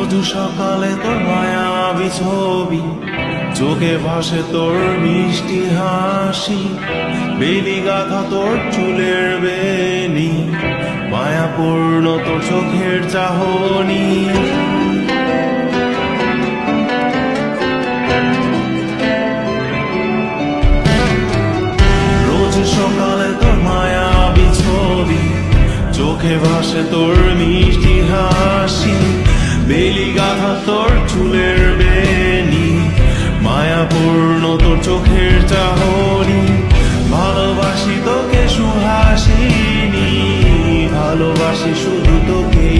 রোজ সকালে তোর মায়াবী ছবি, চোখে ভাসে তোর মিষ্টি হাসি, বেলি গাথা তোর চুলের বেনি, মায়াপূর্ণ তোর চোখের চাহনি। রোজ সকালে তোর মায়াবী ছবি, চোখে ভাসে তোর মিষ্টি হাসি, বেলি গাথা তোর চুলের বেনি, মায়াপূর্ণ তোর চোখের চাহনি। ভালোবাসি তোকে সুহাসিনী, ভালোবাসি শুধু তোকে।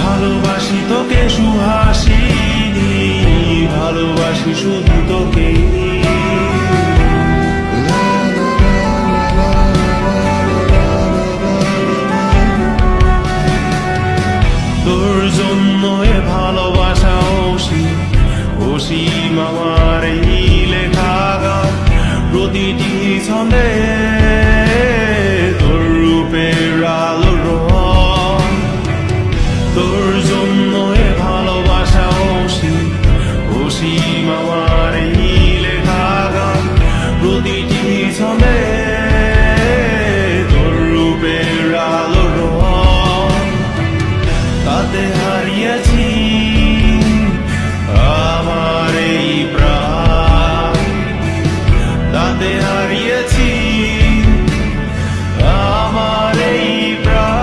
ভালোবাসি তোকে সুহাসিনী, ভালোবাসি শুধু তোকে। তোর জন্য এ ভালোবাসা অসীম, অসীম আমার এই লেখা গান, প্রতিটি ছন্দে তোর রূপের আলো রং। তোর জন্য এ ভালোবাসা অসীম, অসীম আমার এই লেখা গান, প্রতিটি ছন্দে তোর রূপের আলো রং। তাতে হারিয়েছি আমার এই প্রাণ, তাতে হারিয়েছি আমার এই প্রাণ।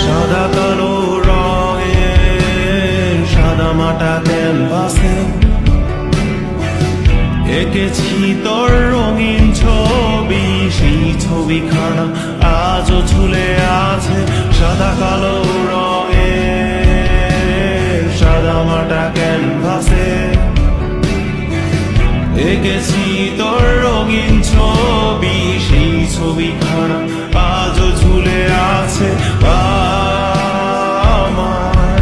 সাদা কালো রঙের সাদা মাটা ক্যানভাসে এঁকেছি তোর রঙিন ছবি, সেই ছবিখানা আজও ঝুলে আছে। সাদা কালো রঙের সাদা মাটা ক্যানভাসে এঁকেছি তোর রঙিন ছবি, সেই ছবিখানা আজও ঝুলে আছে আমার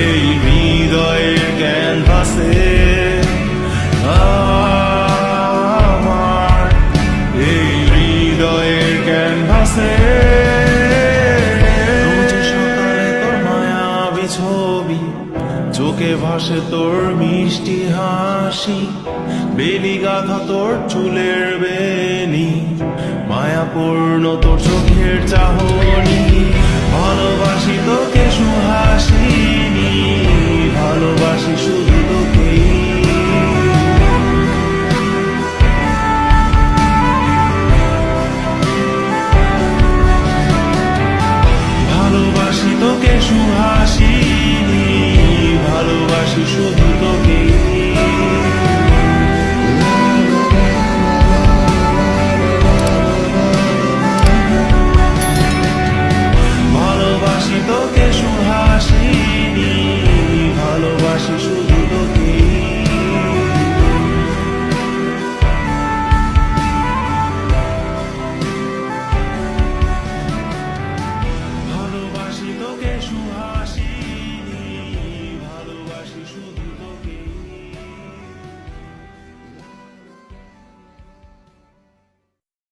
এই হৃদয়ের ক্যানভাসে, আমার এই হৃদয়ের ক্যানভাসে। রোজ সকালে তোর মায়াবী ছবি, চোখে ভাসে তোর মিষ্টি হাসি, বেলি গাথা তোর চুলের বেনি, মায়াপূর্ণ তোর চোখের চাহনি। ভালোবাসি তোকে সুহাসিনী, ভালোবাসি